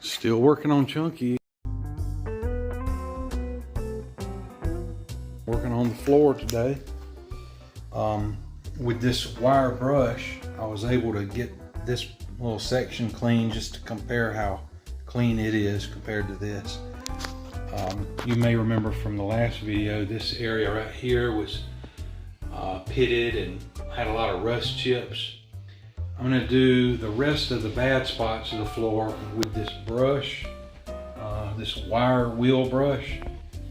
Still working on Chunky. Working on the floor today. With this wire brush, I was able to get this little section clean just to compare how clean it is compared to this. You may remember from the last video, this area right here was pitted and had a lot of rust chips. I'm going to do the rest of the bad spots of the floor with this brush, this wire wheel brush.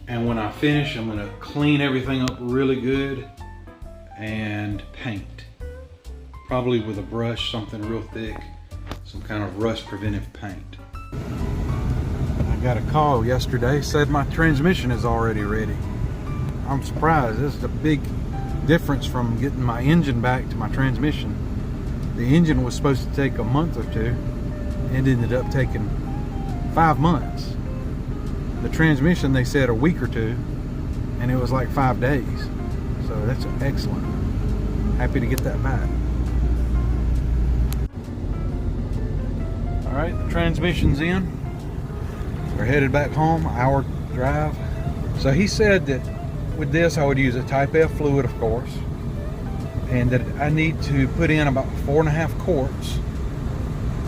And when I finish, I'm going to clean everything up really good and paint. Probably with a brush, something real thick, some kind of rust preventive paint. I got a call yesterday, said my transmission is already ready. I'm surprised. This is a big difference from getting my engine back to my transmission. The engine was supposed to take a month or two. It ended up taking 5 months. The transmission, they said a week or two, and it was like 5 days. So that's excellent. Happy to get that back. All right, the transmission's in. We're headed back home, hour drive. So he said that with this, I would use a Type F fluid, of course, and that I need to put in about 4.5 quarts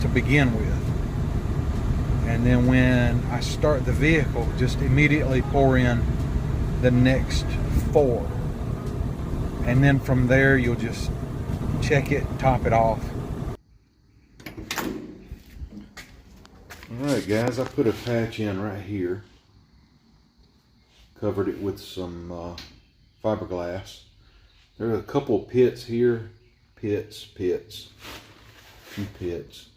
to begin with. And then when I start the vehicle, just immediately pour in the next 4. And then from there, you'll just check it, top it off. All right, guys, I put a patch in right here. Covered it with some fiberglass. There are a couple pits here, pits, few pits.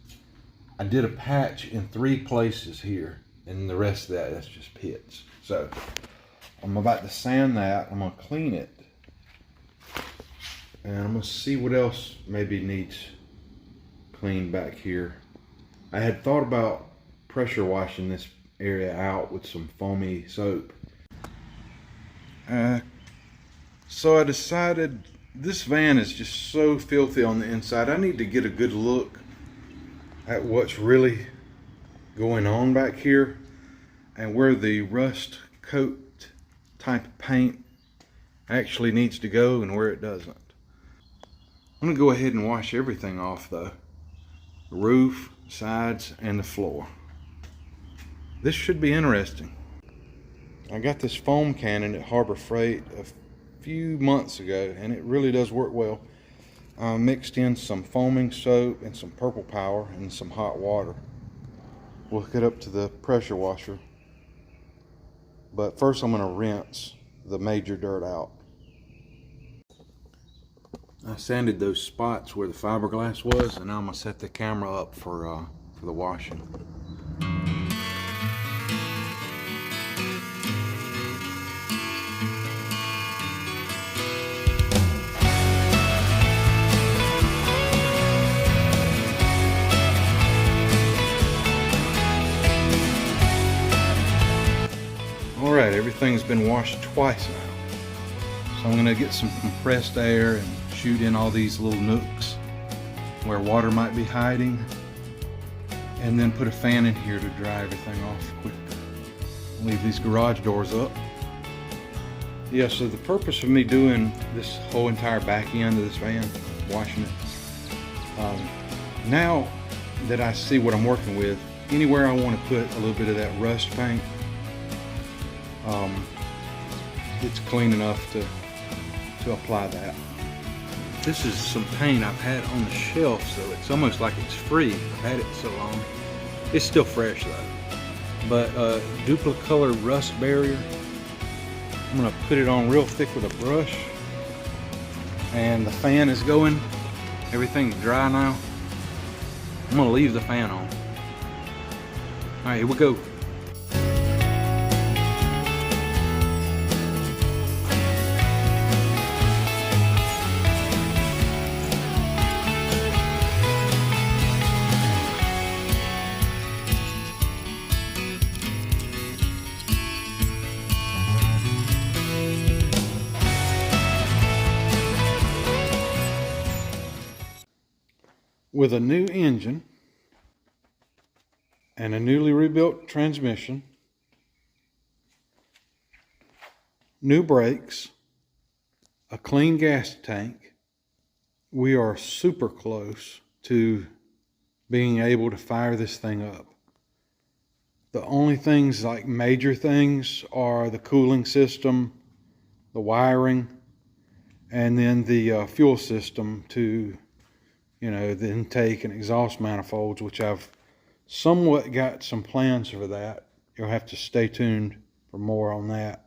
I did a patch in 3 places here, and the rest of that's just pits. So I'm about to sand that. I'm gonna clean it, and I'm gonna see what else maybe needs cleaned back here. I had thought about pressure washing this area out with some foamy soap. So I decided this van is just so filthy on the inside. I need to get a good look at what's really going on back here and where the rust coat type of paint actually needs to go and where it doesn't. I'm gonna go ahead and wash everything off though. The roof, sides, and the floor. This should be interesting. I got this foam cannon at Harbor Freight a few months ago, and it really does work well. I mixed in some foaming soap and some purple power and some hot water. We'll hook it up to the pressure washer. But first I'm gonna rinse the major dirt out. I sanded those spots where the fiberglass was, and now I'm gonna set the camera up for the washing. Alright, everything's been washed twice now. So I'm going to get some compressed air and shoot in all these little nooks where water might be hiding. And then put a fan in here to dry everything off quicker. Leave these garage doors up. Yeah, so the purpose of me doing this whole entire back end of this van, washing it, now that I see what I'm working with, anywhere I want to put a little bit of that rust paint, it's clean enough to apply that. This is some paint I've had on the shelf, so it's almost like it's free. I've had it so long. It's still fresh though. But Duplicolor rust barrier. I'm gonna put it on real thick with a brush. And the fan is going. Everything's dry now. I'm gonna leave the fan on. All right, here we go. With a new engine, and a newly rebuilt transmission, new brakes, a clean gas tank, we are super close to being able to fire this thing up. The only things, like major things, are the cooling system, the wiring, and then the fuel system to, the intake and exhaust manifolds, which I've somewhat got some plans for that. You'll have to stay tuned for more on that.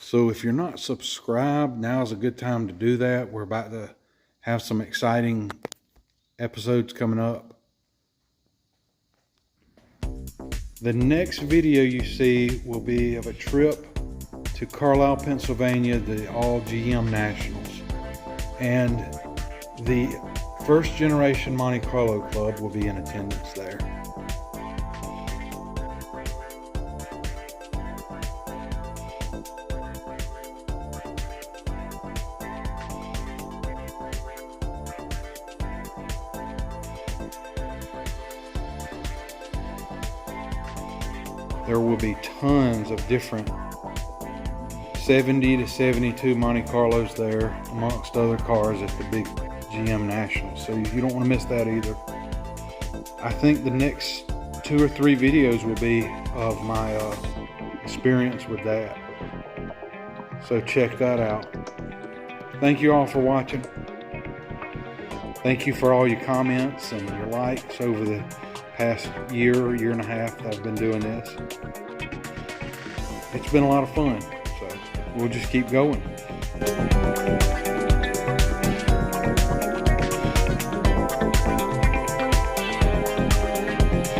So if you're not subscribed, now's a good time to do that. We're about to have some exciting episodes coming up. The next video you see will be of a trip to Carlisle, Pennsylvania, the all GM Nationals. And the first generation Monte Carlo Club will be in attendance there. There will be tons of different 70 to 72 Monte Carlos there, amongst other cars at the big GM Nationals. So you don't want to miss that either. I think the next 2 or 3 videos will be of my experience with that. So check that out. Thank you all for watching. Thank you for all your comments and your likes over the past year and a half that I've been doing this. It's been a lot of fun, so we'll just keep going.